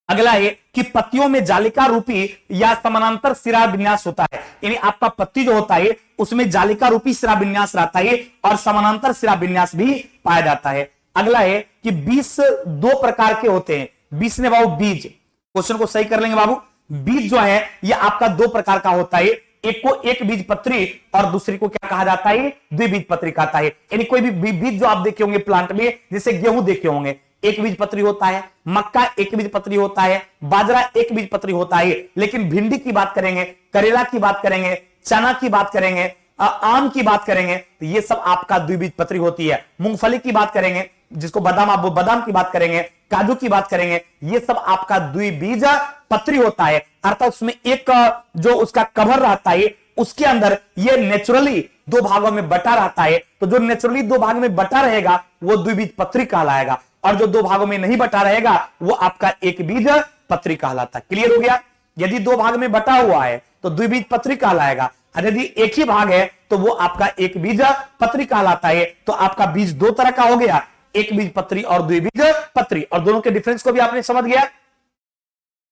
अगला है कि पत्तियों में जालिका रूपी या समानांतर सिरा विन्यास होता है। यानी आपका पत्ती जो होता है उसमें जालिका रूपी सिरा विन्यास रहता है और समानांतर सिरा विन्यास भी पाया जाता है। अगला है कि 20 2 प्रकार के होते हैं। 20 ने बाबू बीज, क्वेश्चन को सही कर लेंगे बाबू। बीज जो है यह आपका 2 प्रकार का होता है, एक को एक बीज पत्री और दूसरी को क्या कहा जाता है? द्विबीज पत्री कहता है। यानी कोई भी बीज जो आप देखे होंगे प्लांट में, जैसे गेहूं देखे होंगे एक बीज पत्री होता है, मक्का एक बीज पत्री होता है, बाजरा एक बीज पत्री होता है। लेकिन भिंडी की बात करेंगे, करेला की बात करेंगे, चना की बात करेंगे, आम की बात करेंगे तो ये सब आपका द्विबीज पत्री होती है। मूंगफली की बात करेंगे, जिसको बादाम, आप बादाम की बात करेंगे, काजू की बात करेंगे, ये सब आपका द्विबीज पत्री होता है। अर्थात उसमें एक जो उसका कवर रहता है उसके अंदर ये नेचुरली 2 भागों में बटा रहता है। तो जो नेचुरली 2 भाग में बटा रहेगा वो द्विबीज पत्री कहलाएगा, और जो 2 भागों में नहीं बटा रहेगा वो आपका एक बीज पत्री कहलाता है। क्लियर हो गया? यदि 2 भाग में बटा हुआ है तो द्विबीज पत्री कहलाएगा, और यदि एक ही भाग है तो वो आपका एक बीज पत्री कहलाता है। तो आपका बीज 2 तरह का हो गया, एक बीज पत्री और द्विबीज पत्री। और दोनों के डिफरेंस को भी आपने समझ गया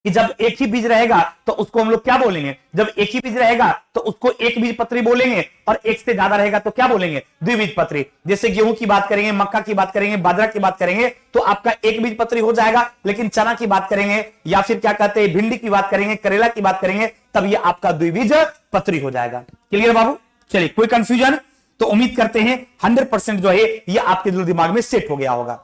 कि जब एक ही बीज रहेगा तो उसको हम लोग क्या बोलेंगे? जब एक ही बीज रहेगा तो उसको एक बीज पत्री बोलेंगे, और एक से ज्यादा रहेगा तो क्या बोलेंगे? द्विबीज पत्री। जैसे गेहूं की बात करेंगे, मक्का की बात करेंगे, बाजरा की बात करेंगे तो आपका एक बीज पत्री हो जाएगा। लेकिन चना की बात करेंगे या फिर क्या कहते हैं भिंडी की बात करेंगे, करेला की बात करेंगे, तब ये आपका द्विबीज पत्री हो जाएगा। क्लियर बाबू? चलिए, कोई कंफ्यूजन? तो उम्मीद करते हैं 100% जो है ये आपके दिमाग में सेट हो गया होगा।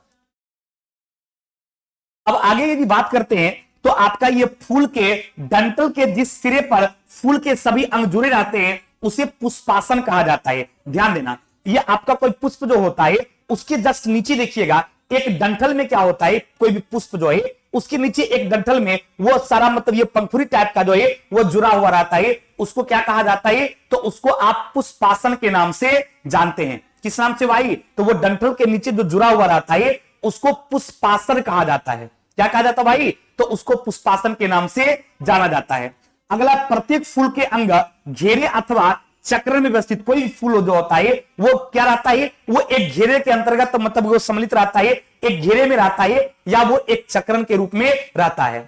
अब आगे यदि बात करते हैं तो आपका ये फूल के डंठल के जिस सिरे पर फूल के सभी अंग जुड़े रहते हैं उसे पुष्पासन कहा जाता है। ध्यान देना, ये आपका कोई पुष्प जो होता है उसके जस्ट नीचे देखिएगा एक डंठल में क्या होता है, कोई भी पुष्प जो है उसके नीचे एक डंठल में वो सारा मतलब ये पंखुड़ी टाइप का जो है वो जुड़ा हुआ रहता है, उसको क्या कहा जाता है? तो उसको आप पुष्पासन के नाम से जानते हैं। किस नाम से भाई? तो वो डंठल के नीचे जो जुड़ा हुआ रहता है उसको पुष्पासन कहा जाता है। क्या कहा जाता है भाई? तो उसको पुष्पासन के नाम से जाना जाता है। अगला, प्रत्येक फूल के अंग घेरे अथवा चक्र में व्यवस्थित कोई भी फूल जो होता है वो क्या रहता है? वो एक घेरे के अंतर्गत मतलब वो सम्मिलित रहता है, एक घेरे में रहता है या वो एक चक्रण के रूप में रहता है।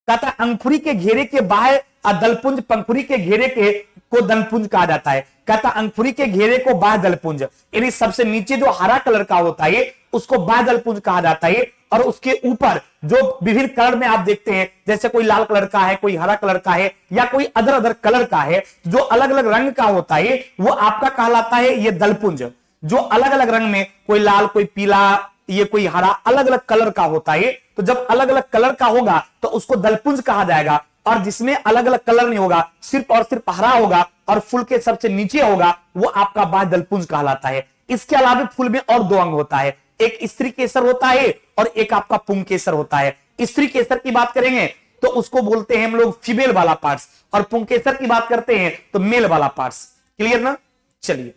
कहता अंकुरी के घेरे के बाह्य दलपुंज पंखुड़ी के घेरे के को दलपुंज कहा जाता है। कहता अंकुरी के घेरे को बाह्य दलपुंज, यानी सबसे नीचे जो हरा कलर का होता है उसको बाह्य दलपुंज कहा जाता है, और उसके ऊपर जो विभिन्न कलर में आप देखते हैं, जैसे कोई लाल कलर का है, कोई हरा कलर का है, या कोई अदर अदर कलर का है, जो अलग अलग रंग का होता है वो आपका कहलाता है ये दलपुंज। जो अलग अलग रंग में, कोई लाल, कोई पीला, ये कोई हरा, अलग अलग कलर का होता है, तो जब अलग अलग कलर का होगा तो उसको दलपुंज कहा जाएगा। और जिसमें अलग अलग कलर नहीं होगा, सिर्फ और सिर्फ हरा होगा और फूल के सबसे नीचे होगा, वो आपका बाह्य दलपुंज कहलाता है। इसके अलावा फूल में और 2 अंग होता है, एक स्त्री केसर होता है और एक आपका पुंकेसर होता है। स्त्री केसर की बात करेंगे तो उसको बोलते हैं हम लोग फीमेल वाला पार्ट्स, और पुंकेसर की बात करते हैं तो मेल वाला पार्ट्स। क्लियर ना? चलिए,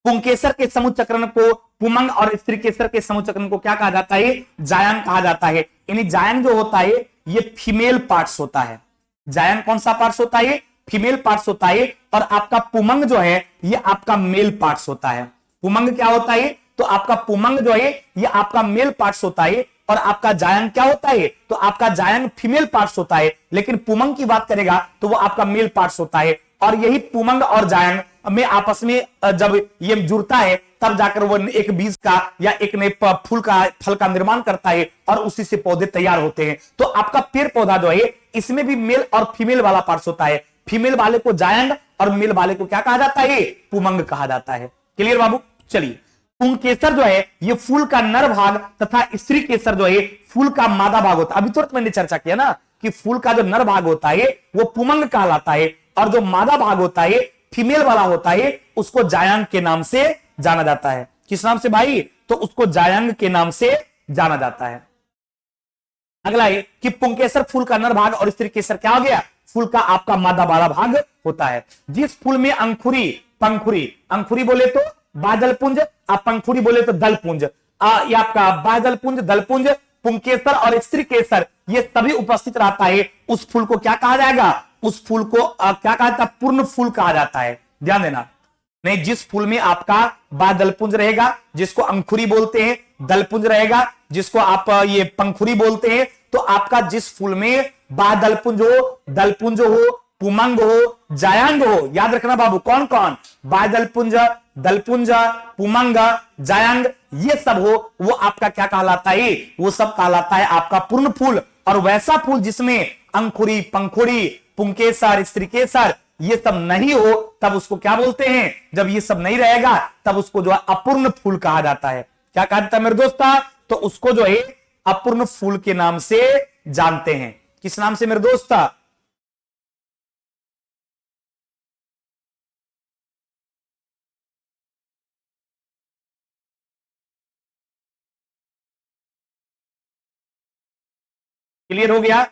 पुंकेसर के समूह चक्रण को, पुमंग और स्त्री केसर के समूह चक्रण को क्या कहा जाता है? जायंग कहा जाता है। यानी जायंग जो होता है ये फीमेल पार्ट्स होता है। जायंग कौन सा पार्ट्स होता है? फीमेल पार्ट्स होता है। और आपका पुमंग जो है ये आपका मेल पार्ट्स होता है। पुमंग क्या होता है? तो आपका पुमंग जो है ये आपका मेल पार्ट्स होता है, और आपका जायंग क्या होता है? तो आपका जायंग फीमेल पार्ट्स होता है, लेकिन पुमंग की बात करेगा तो वो आपका मेल पार्ट्स होता है। और यही पुमंग और जायंग में आपस में जब ये जुड़ता है तब जाकर वो एक बीज का या एक नए फूल का, फल का निर्माण करता है, और उसी से पौधे तैयार होते हैं। तो आपका पेड़ पौधा जो है इसमें भी मेल और फीमेल वाला पार्ट्स होता है। फीमेल वाले को जायंग और मेल वाले को क्या कहा जाता है? पुमंग कहा जाता है। क्लियर बाबू? चलिए, पुंकेसर जो है ये फूल का नर भाग तथा स्त्री केसर जो है फूल का मादा भाग होता है। अभी तुरंत मैंने चर्चा किया ना कि फूल का जो नर भाग होता है वो पुमंग कहलाता है, और जो मादा भाग होता है फीमेल वाला होता है उसको जायंग के नाम से जाना जाता है। किस नाम से भाई? तो उसको जायंग के नाम से जाना जाता है। अगला है कि पुंकेसर फूल का नर भाग और स्त्री केसर क्या हो गया? फूल का आपका मादा वाला भाग होता है। जिस फूल में अंकुरी, पंखुरी, अंकुरी बोले तो बादल पुंज, आप पंखुड़ी बोले तो दल पुंज, ये आपका बादल पुंज, दल पुंज, पुंकेसर और स्त्री केसर ये सभी उपस्थित रहता है, उस फूल को क्या कहा जाएगा? उस फूल को क्या कहा जाता है? पूर्ण फूल कहा जाता है। ध्यान देना, नहीं, जिस फूल में आपका बादल पुंज रहेगा जिसको अंकुरी बोलते हैं, दल पुंज रहेगा जिसको आप ये पंखुड़ी बोलते हैं, तो आपका जिस फूल में बादल पुंज हो, दल पुंज हो, पुमंग हो, जायंग हो, याद रखना बाबू, कौन कौन? बादल पुंज, दलपुंज, पुमंग, जायंग, ये सब हो, वो आपका क्या कहलाता है? वो सब कहलाता है आपका पूर्ण फूल। और वैसा फूल जिसमें अंकुरी, पंखुड़ी, पुंकेसर, स्त्रीकेसर ये सब नहीं हो तब उसको क्या बोलते हैं? जब ये सब नहीं रहेगा तब उसको जो है अपूर्ण फूल कहा जाता है। क्या कहा जाता है मेरे दोस्ता? तो उसको जो है अपूर्ण फूल के नाम से जानते हैं। किस नाम से मेरे दोस्ता? क्लियर हो गया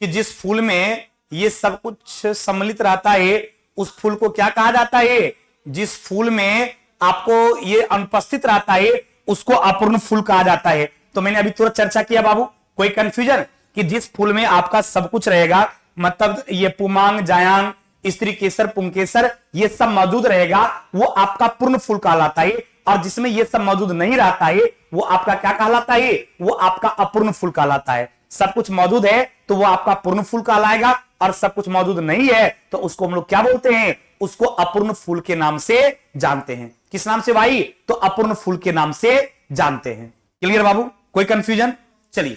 कि जिस फूल में ये सब कुछ सम्मिलित रहता है उस फूल को क्या कहा जाता है? जिस फूल में आपको ये अनुपस्थित रहता है उसको अपूर्ण फूल कहा जाता है। तो मैंने अभी तुरंत चर्चा किया बाबू, कोई कंफ्यूजन? कि जिस फूल में आपका सब कुछ रहेगा, मतलब ये पुमांग, जायांग, स्त्री केसर, पुंकेसर ये सब मौजूद रहेगा, वो आपका पूर्ण फूल कहलाता है। और जिसमें ये सब मौजूद नहीं रहता है वो आपका क्या कहलाता है? वो आपका अपूर्ण फूल कहलाता है। सब कुछ मौजूद है तो वो आपका पूर्ण फूल कहलाएगा, और सब कुछ मौजूद नहीं है तो उसको हम लोग क्या बोलते हैं? उसको अपूर्ण फूल के नाम से जानते हैं। किस नाम से भाई? तो अपूर्ण फूल के नाम से जानते हैं। क्लियर बाबू? कोई कंफ्यूजन? चलिए,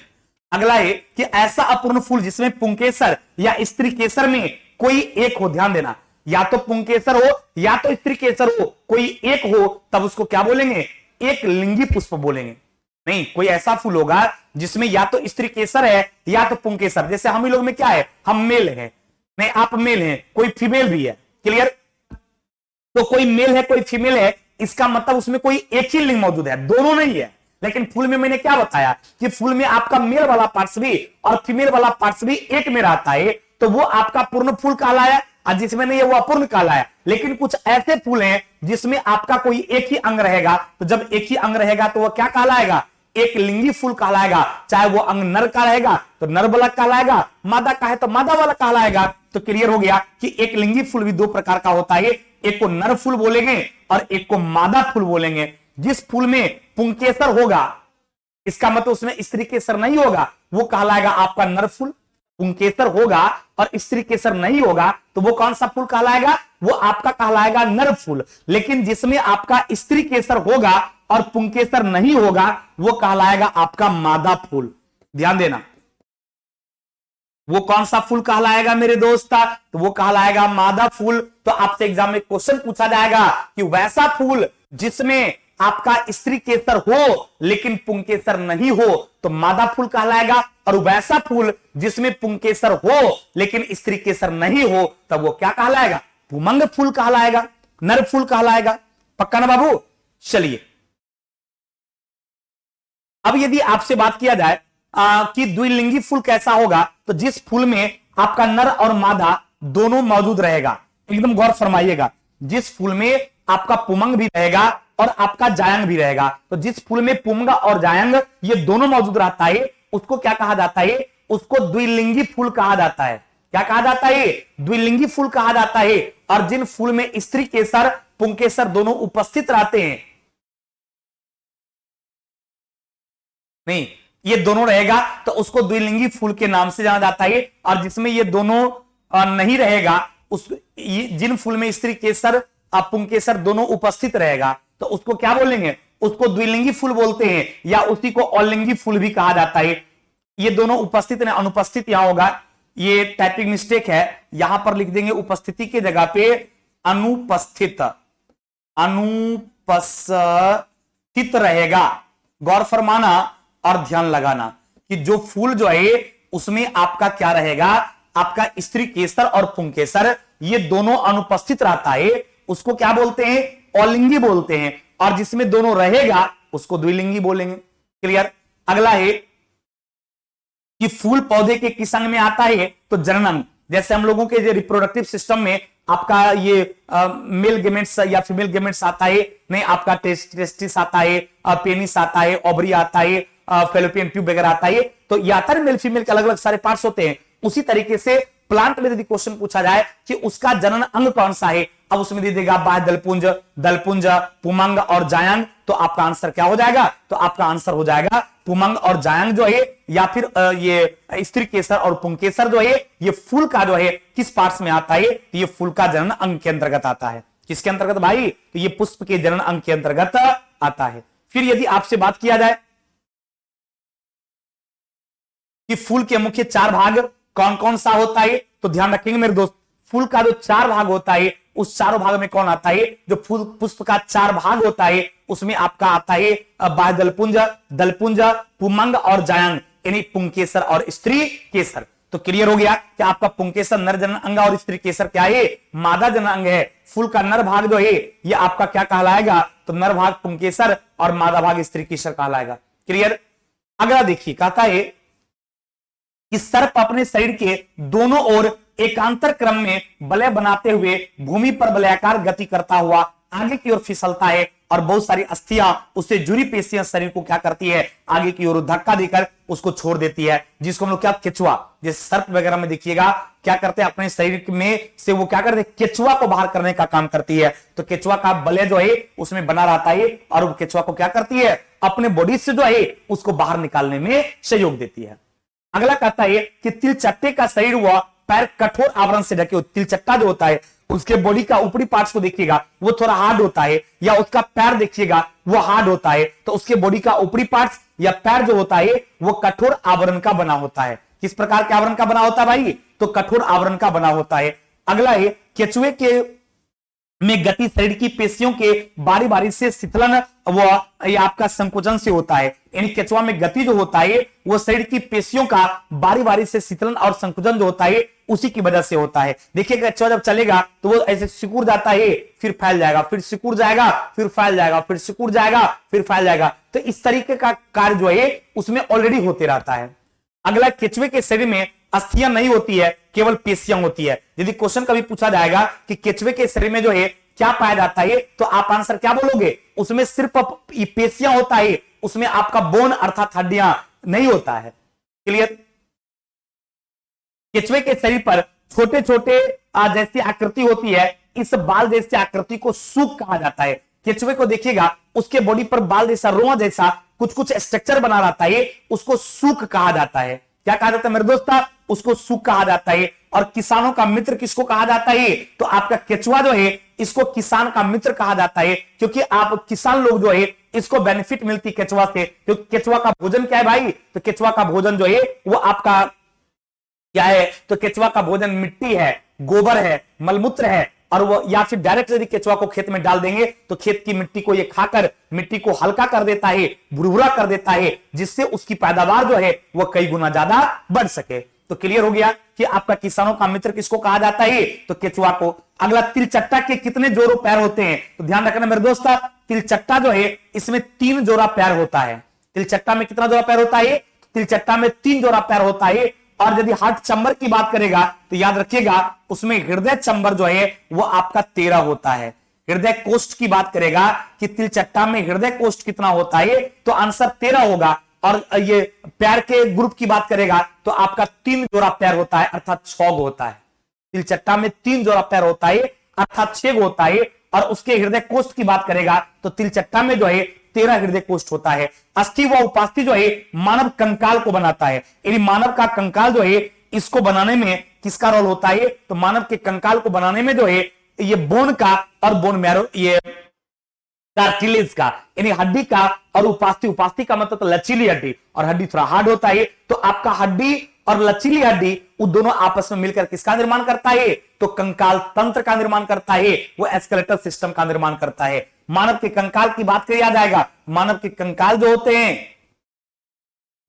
अगला है कि ऐसा अपूर्ण फूल जिसमें पुंकेसर या स्त्री केसर में कोई एक हो। ध्यान देना, या तो पुंकेसर हो या तो स्त्री केसर हो, कोई एक हो तब उसको क्या बोलेंगे? एक लिंगी पुष्प बोलेंगे। नहीं, कोई ऐसा फूल होगा जिसमें या तो स्त्री केसर है या तो पुंकेसर। जैसे हम ही लोग में क्या है? हम मेल है, नहीं आप मेल हैं, कोई फीमेल भी है। क्लियर? तो कोई मेल है कोई फीमेल है, इसका मतलब उसमें कोई एक ही लिंग मौजूद है, दोनों नहीं है। लेकिन फूल में मैंने क्या बताया कि फूल में आपका मेल वाला पार्ट्स भी और फीमेल वाला पार्ट्स भी एक में रहता है, तो वो आपका पूर्ण फूल कहलाया, और जिसमें नहीं है वो अपूर्ण कहलाया। लेकिन कुछ ऐसे फूल हैं जिसमें आपका कोई एक ही अंग रहेगा, तो जब एक ही अंग रहेगा तो वह क्या कहलाएगा? एक लिंगी फूल कहलाएगा। चाहे वो अंग नर का रहेगा तो नर वाला कहलाएगा, मादा का है तो मादा वाला कहलाएगा। तो क्लियर हो गया कि एक लिंगी फूल भी दो प्रकार का होता है, एक को नर फूल बोलेंगे और एक को मादा फूल बोलेंगे। जिस फूल में पुंकेसर होगा, इसका मतलब उसमें स्त्री केसर नहीं होगा, वो कहलाएगा आपका नर फूल। पुंकेसर होगा और स्त्री केसर नहीं होगा तो वो कौन सा फूल कहलाएगा? वो आपका कहलाएगा नर फूल। लेकिन जिसमें आपका स्त्री केसर होगा और पुंकेसर नहीं होगा वो कहलाएगा आपका मादा फूल। ध्यान देना, वो कौन सा फूल कहलाएगा मेरे दोस्त? तो वो कहलाएगा मादा फूल। तो आपसे एग्जाम में क्वेश्चन पूछा जाएगा कि वैसा फूल जिसमें आपका स्त्री केसर हो लेकिन पुंकेसर नहीं हो तो मादा फूल कहलाएगा, और वैसा फूल जिसमें पुंकेसर हो लेकिन स्त्री केसर नहीं हो तब वो क्या कहलाएगा? पुमंग फूल कहलाएगा, नर फूल कहलाएगा। पक्का ना बाबू? चलिए, अब यदि आपसे बात किया जाए कि द्विलिंगी फूल कैसा होगा, तो जिस फूल में आपका नर और मादा दोनों मौजूद रहेगा। एकदम गौर फरमाइएगा, जिस फूल में आपका पुमंग भी रहेगा और आपका जायंग भी रहेगा, तो जिस फूल में पुमंग और जायंग ये दोनों मौजूद रहता है उसको क्या कहा जाता है, उसको द्विलिंगी फूल कहा जाता है। क्या कहा जाता है, द्विलिंगी फूल कहा जाता है। और जिन फूल में स्त्री केसर पुंकेसर दोनों उपस्थित रहते हैं, नहीं ये दोनों रहेगा तो उसको द्विलिंगी फूल के नाम से जाना जाता है। और जिसमें ये दोनों नहीं रहेगा, उस जिन फूल में स्त्री केसर पुंकेसर दोनों उपस्थित रहेगा तो उसको क्या बोलेंगे, उसको द्विलिंगी फूल बोलते हैं, या उसी को अलिंगी फूल भी कहा जाता है। ये दोनों उपस्थित ने अनुपस्थित यहां होगा, ये टाइपिंग मिस्टेक है, यहां पर लिख देंगे उपस्थिति के जगह पे अनुपस्थित, अनुपस्थित रहेगा। गौर फरमाना और ध्यान लगाना कि जो फूल जो है उसमें आपका क्या रहेगा, आपका स्त्री केसर और पुंकेसर ये दोनों अनुपस्थित रहता है, उसको क्या बोलते हैं, अलिंगी बोलते हैं। और जिसमें दोनों रहेगा उसको द्विलिंगी बोलेंगे। क्लियर। अगला है कि फूल पौधे के किस अंग में आता है, तो जनन अंग। जैसे हम लोगों के रिप्रोडक्टिव सिस्टम में आपका ये मेल गेमेट्स या फीमेल गेमेट्स आता है, नहीं आपका टेस्टिस आता है, पेनिस आता है, ओवरी आता है, फेलोपियन ट्यूब वगैरह आता है। तो ये आता है मेल फीमेल के अलग अलग सारे पार्ट्स होते हैं। उसी तरीके से प्लांट में यदि क्वेश्चन पूछा जाए कि उसका जनन अंग कौन सा है, अब उसमें दे देगा बाह्य दलपुंज, दलपुंज, पुमंग और जायंग, तो आपका आंसर क्या हो जाएगा, तो आपका आंसर हो जाएगा पुमंग और जायंग जो है, या फिर ये स्त्री केसर और पुंकेसर जो है ये फूल का जो है किस पार्ट्स में आता है, तो ये फूल का जनन अंग के अंतर्गत आता है। किसके अंतर्गत भाई, तो ये पुष्प के जनन अंग के अंतर्गत आता है। फिर यदि आपसे बात किया जाए कि फूल के मुख्य चार भाग कौन कौन सा होता है, तो ध्यान रखेंगे मेरे दोस्त, फूल का जो चार भाग होता है उस चारों भाग में कौन आता है, जो फूल पुष्प का चार भाग होता है उसमें आपका आता है बाह्य दलपुंज, दलपुंज, पुमंग और जायंग, यानी पुंकेसर और स्त्री केसर। तो क्लियर हो गया कि आपका पुंकेसर नर जनन अंग और स्त्री केसर क्या है, मादा जनन अंग है। फूल का नर भाग जो है ये आपका क्या कहलाएगा, तो नर भाग पुंकेसर और मादा भाग स्त्री केसर कहलाएगा। क्लियर। अगला देखिए, कहता है कि सर्प अपने शरीर के दोनों ओर एकांतर क्रम में वलय बनाते हुए भूमि पर वलयाकार गति करता हुआ आगे की ओर फिसलता है, और बहुत सारी अस्थियां उससे जुड़ी पेशियां शरीर को क्या करती है, आगे की ओर धक्का देकर उसको छोड़ देती है, जिसको हम लोग क्या, केचुआ। जैसे सर्प वगैरह में देखिएगा क्या करते हैं, अपने शरीर में से वो क्या करते हैं, केचुआ को बाहर करने का काम करती है। तो केचुआ का वलय जो है उसमें बना रहता है, और वो केचुआ को क्या करती है, अपने बॉडी से जो है उसको बाहर निकालने में सहयोग देती है। अगला कहता है कि तिलचट्टे का शरीर व पैर कठोर आवरण से ढके। तिलचट्टा जो होता है उसके बॉडी का ऊपरी पार्ट्स को देखिएगा वो थोड़ा हार्ड होता है, या उसका पैर देखिएगा वो हार्ड होता है, तो उसके बॉडी का ऊपरी पार्ट्स या पैर जो होता है वो कठोर आवरण का बना होता है। किस प्रकार के आवरण का बना होता है भाई, तो कठोर आवरण का बना होता है। अगला है केचुए के में गति शरीर की पेशियों के बारी बारी से शिथिलन व आपका संकुचन से होता है। यानी केचुआ में गति जो होता है वो शरीर की पेशियों का बारी बारी से शिथिलन और संकुचन जो होता है उसी की वजह से होता है। देखिए केचुआ जब चलेगा तो वो ऐसे सिकुड़ जाता है, फिर फैल जाएगा, फिर सिकुड़ जाएगा, फिर फैल जाएगा, फिर सिकुड़ जाएगा, फिर फैल जाएगा। तो इस तरीके का कार्य जो है उसमें ऑलरेडी होते रहता है। अगला, केचुए के शरीर में अस्थियां नहीं होती है, केवल पेशियां होती है। यदि क्वेश्चन कभी पूछा जाएगा कि केचुए के शरीर में जो है क्या पाया जाता है, तो आप आंसर क्या बोलोगे, उसमें सिर्फ पेशियां होता है, उसमें आपका बोन अर्थात हड्डियां नहीं होता है। क्लियर। केचुए के शरीर पर छोटे छोटे जैसी आकृति होती है, इस बाल जैसी आकृति को सूक कहा जाता है। केचुए को देखिएगा उसके बॉडी पर बाल जैसा, रोआ जैसा कुछ कुछ स्ट्रक्चर बना रहता है, उसको सूक कहा जाता है। क्या कहा जाता है मेरे दोस्त, उसको सूक कहा जाता है। और किसानों का मित्र किसको कहा जाता है, तो आपका केचुआ जो है इसको किसान का मित्र कहा जाता है, क्योंकि आप किसान लोग जो है इसको बेनिफिट मिलती केचुआ से। क्योंकि केचुआ का भोजन क्या है भाई, तो केचुआ का भोजन जो है वो आपका क्या है, तो केचुआ का भोजन मिट्टी है, गोबर है, मलमूत्र है, और वो या फिर डायरेक्ट यदि केचुआ को खेत में डाल देंगे तो खेत की मिट्टी को ये खाकर मिट्टी को हल्का कर देता है, भुरभुरा कर देता है, जिससे उसकी पैदावार जो है वो कई गुना ज्यादा बढ़ सके। तो क्लियर हो गया कि आपका किसानों का मित्र किसको कहा जाता है, तो केचुआ को। अगला, तिलचट्टा के कितने जोड़ों पैर होते हैं, तो ध्यान रखना मेरे दोस्त, तिलचट्टा जो है इसमें 3 जोड़ा पैर होता है। तिलचट्टा में कितना जोड़ा पैर होता है, तिलचट्टा में 3 जोड़ा पैर होता है। और यदि हार्ट चैम्बर की बात करेगा तो याद रखिएगा उसमें हृदय चैम्बर जो है वो आपका 13 होता है। हृदय कोष्ठ की बात करेगा कि तिलचट्टा में हृदय कोष्ठ कितना होता है तो आंसर 13 होगा। और ये पैर के ग्रुप की बात करेगा तो आपका 3 जोड़ा पैर होता है अर्थात 6 होता है। तिलचट्टा में 3 जोड़ा पैर होता है अर्थात 6 होता है। और उसके हृदय कोष्ठ की बात करेगा तो तिलचट्टा में जो है 13 हृदय कोष्ठ होता है। अस्थि व उपास्थि जो है मानव कंकाल को बनाता है। यानी मानव का कंकाल जो है इसको बनाने में किसका रोल होता है तो मानव के कंकाल को बनाने में जो है ये बोन का और बोन मैरो ये कार्टिलेज का यानी हड्डी का और उपास्थि का मतलब तो लचीली हड्डी और हड्डी थोड़ा हार्ड होता है। तो आपका हड्डी और लचीली हड्डी वो दोनों आपस में मिलकर किसका निर्माण करता है तो कंकाल तंत्र का निर्माण करता है, वो एस्केलेटल सिस्टम का निर्माण करता है। मानव के कंकाल की बात किया जाएगा, मानव के कंकाल जो होते हैं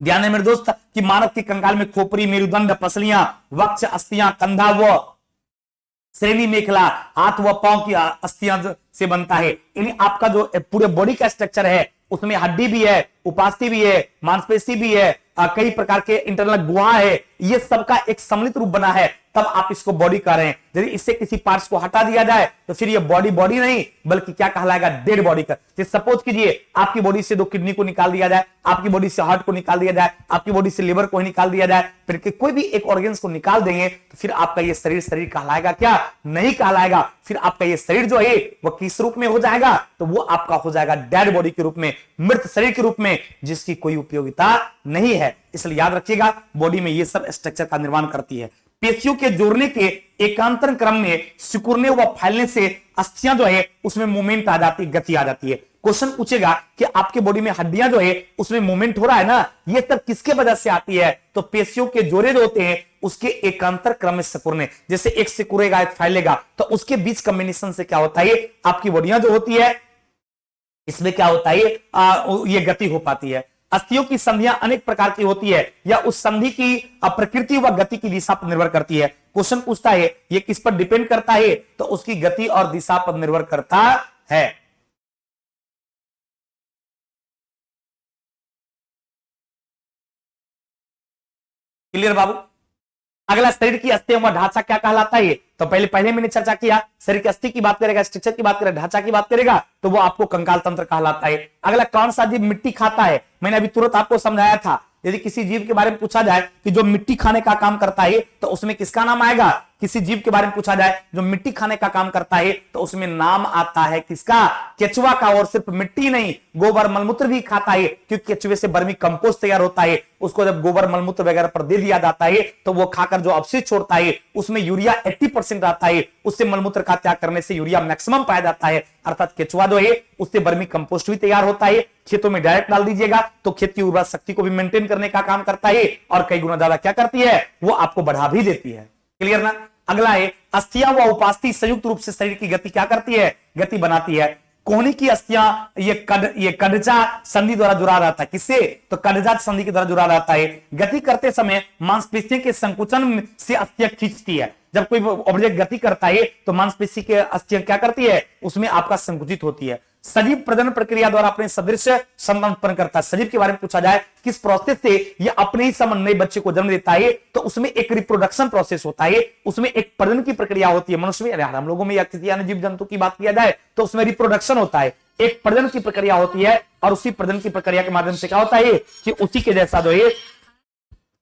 ध्यान है मेरे दोस्त कि मानव के कंकाल में खोपड़ी, मेरुदंड, पसलियां, वक्ष, अस्थियां, कंधा व श्रेणी मेखला, हाथ व पांव की अस्थियां से बनता है। यानी आपका जो पूरे बॉडी का स्ट्रक्चर है उसमें हड्डी भी है, उपास्थि भी है, मांसपेशी भी है, कई प्रकार के इंटरनल गुहा है, ये सबका एक सम्मिलित रूप बना है, तब आप इसको बॉडी कह रहे हैं। यदि इससे किसी पार्ट्स को हटा दिया जाए तो फिर ये बॉडी बॉडी नहीं बल्कि क्या कहलाएगा डेड बॉडी का। सपोज कीजिए आपकी बॉडी से 2 किडनी को निकाल दिया जाए, आपकी बॉडी से हार्ट को निकाल दिया जाए, आपकी बॉडी से लिवर को ही निकाल दिया जाए, फिर कोई भी एक ऑर्गन्स को निकाल देंगे तो फिर आपका ये शरीर कहलाएगा क्या, नहीं कहलाएगा। फिर आपका ये शरीर जो है वो किस रूप में हो जाएगा तो वो आपका हो जाएगा डेड बॉडी के रूप में, मृत शरीर के रूप में, जिसकी कोई उपयोगिता नहीं है। इसलिए याद रखिएगा बॉडी में ये सब स्ट्रक्चर का निर्माण करती है। पेशियों के जोड़ने के एकांतर क्रम में सिकुड़ने व फैलने से अस्थियां जो है उसमें मूवमेंट आ जाती है, गति आ जाती है। क्वेश्चन पूछेगा कि आपके बॉडी में हड्डियां जो है उसमें मूवमेंट हो रहा है ना, ये सब किसके वजह से आती है तो पेशियों के जोड़े जो होते हैं उसके एकांतर क्रम में सिकुड़ने, जैसे एक सिकुड़ेगा एक फैलेगा तो उसके बीच कॉम्बिनेशन से क्या होता है आपकी बॉडियां जो होती है इसमें क्या होता है ये गति हो पाती है। अस्थियों की संधियां अनेक प्रकार की होती है या उस संधि की प्रकृति व गति की दिशा पर निर्भर करती है। क्वेश्चन पूछता है ये किस पर डिपेंड करता है तो उसकी गति और दिशा पर निर्भर करता है। क्लियर बाबू। अगला शरीर की अस्थियों का ढांचा क्या कहलाता है तो पहले मैंने चर्चा किया, शरीर की अस्थि की बात करेगा, स्ट्रक्चर की बात करेगा, ढांचा की बात करेगा तो वो आपको कंकाल तंत्र कहलाता है। अगला कौन सा जीव मिट्टी खाता है, मैंने अभी तुरंत आपको समझाया था। यदि किसी जीव के बारे में पूछा जाए कि जो मिट्टी खाने का काम करता है तो उसमें किसका नाम आएगा, किसी जीव के बारे में पूछा जाए जो मिट्टी खाने का काम करता है तो उसमें नाम आता है किसका, केचुआ का। और सिर्फ मिट्टी नहीं गोबर मलमूत्र भी खाता है क्योंकि केचुए से वर्मी कंपोस्ट तैयार होता है। उसको जब गोबर मलमूत्र वगैरह पर दे दिया जाता है तो वो खाकर जो अवशिष्ट छोड़ता है उसमें यूरिया 80% आता है, उससे मलमूत्र का त्याग करने से यूरिया मैक्सिमम पाया जाता है। अर्थात केचुआ जो है उससे वर्मी कंपोस्ट भी तैयार होता है, खेतों में डायरेक्ट डाल दीजिएगा तो खेत की उर्वरा शक्ति को भी मेंटेन करने का काम करता है और कई गुना ज्यादा क्या करती है वो आपको बढ़ा भी देती है। क्लियर ना। अगला है अस्थियां व उपास्थि संयुक्त रूप से शरीर की गति क्या करती है, गति बनाती है। कोहनी की अस्थियां ये कड़जा संधि द्वारा जुड़ा रहता है, किससे तो कड़जा संधि के द्वारा जुड़ा रहता है। गति करते समय मांसपेशियों के संकुचन से अस्थियां खींचती है। जब कोई ऑब्जेक्ट गति करता है तो मांसपेशी के अस्थियां क्या करती है उसमें आपका संकुचित होती है। सजीव प्रजनन प्रक्रिया द्वारा अपने सदृश संतान उत्पन्न करता है। सजीव के बारे में पूछा जाए किस प्रोसेस से यह अपने ही समय नए बच्चे को जन्म देता है तो उसमें एक रिप्रोडक्शन प्रोसेस होता है, उसमें एक प्रजनन की प्रक्रिया होती है। मनुष्य में हम लोगों में या किसी अन्य जीव जंतु की बात किया जाए तो उसमें रिप्रोडक्शन होता है, एक प्रजनन की प्रक्रिया होती है और उसी प्रजनन की प्रक्रिया के माध्यम से क्या होता है कि उसी के जैसा जो है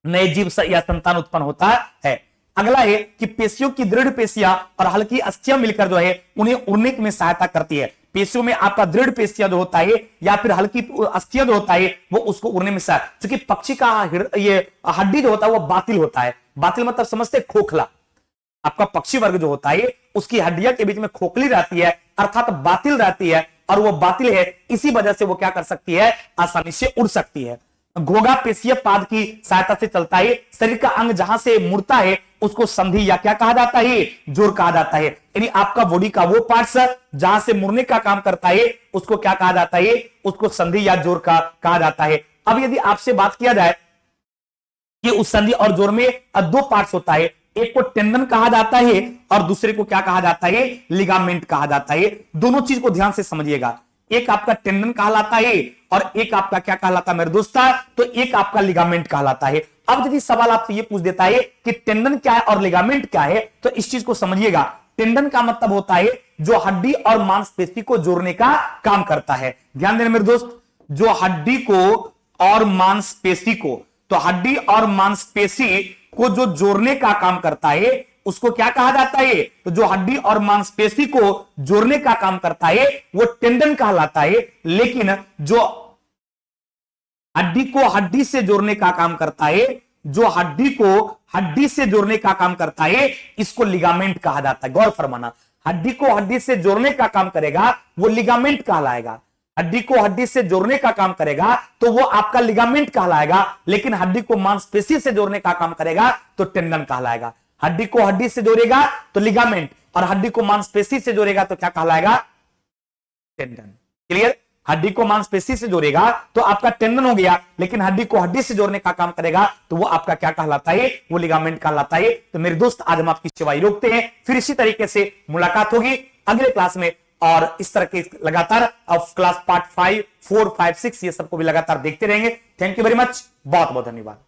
नए जीव या संतान उत्पन्न होता है। अगला है कि पेशियों की दृढ़ पेशियां और हल्की अस्थियां मिलकर जो है उन्हें उड़ने में सहायता करती है। पेशियों में आपका दृढ़ पेशियां जो होता है या फिर हल्की अस्थियां जो होता है वो उसको उड़ने में सहायता, क्योंकि पक्षी का ये हड्डी जो होता है वो बातिल होता है। बातिल मतलब समझते खोखला। आपका पक्षी वर्ग जो होता है उसकी हड्डियां के बीच में खोखली रहती है अर्थात बातिल रहती है और वो बातिल है, इसी वजह से वो क्या कर सकती है आसानी से उड़ सकती है। घोगा पेशीय पाद की सहायता से चलता है। शरीर का अंग जहां से मुड़ता है उसको संधि या क्या कहा जाता है जोड़ कहा जाता है। यानी आपका बॉडी का वो पार्ट्स जहां से मुड़ने का काम करता है उसको क्या कहा जाता है, उसको संधि या जोड़ का कहा जाता है। अब यदि आपसे बात किया जाए कि उस संधि और जोड़ में 2 पार्ट्स होता है, एक को टेंडन कहा जाता है और दूसरे को क्या कहा जाता है लिगामेंट कहा जाता है। दोनों चीज को ध्यान से समझिएगा। एक आपका टेंडन कहलाता है और एक आपका क्या कहलाता है मेरे दोस्तों, तो एक आपका लिगामेंट कहलाता है। अब यदि सवाल आपसे ये पूछ देता है कि टेंडन क्या है और लिगामेंट क्या है, तो इस चीज को समझिएगा। टेंडन का मतलब होता है जो हड्डी और मांसपेशी को जोड़ने का काम करता है। ध्यान देना मेरे दोस्त, जो हड्डी को और मांसपेशी को, तो हड्डी और मांसपेशी को जो जोड़ने का काम करता है उसको क्या कहा जाता है, तो जो हड्डी और मांसपेशी को जोड़ने का काम करता है वो टेंडन कहलाता है। लेकिन जो हड्डी को हड्डी से जोड़ने का काम करता है, जो हड्डी को हड्डी से जोड़ने का काम करता है, इसको लिगामेंट कहा जाता है। गौर फरमाना, हड्डी को हड्डी से जोड़ने का काम करेगा वो लिगामेंट कहलाएगा। हड्डी को हड्डी से जोड़ने का काम करेगा तो वो आपका लिगामेंट कहलाएगा। लेकिन हड्डी को मांसपेशी से जोड़ने का काम करेगा तो टेंडन कहलाएगा। हड्डी को हड्डी से जोड़ेगा तो लिगामेंट, और हड्डी को मांसपेशी से जोड़ेगा तो क्या कहलाएगा, टेंडन। क्लियर? हड्डी को मांसपेशी से जोड़ेगा तो आपका टेंडन हो गया, लेकिन हड्डी को हड्डी से जोड़ने का काम करेगा तो वो आपका क्या कहलाता है, वो लिगामेंट कहलाता है। तो मेरे दोस्त आज हम आपकी सेवाएं रोकते हैं, फिर इसी तरीके से मुलाकात होगी अगले क्लास में, और इस तरह के लगातार अब क्लास पार्ट 5, 4, 5, 6 ये सबको भी लगातार देखते रहेंगे। थैंक यू वेरी मच, बहुत बहुत धन्यवाद।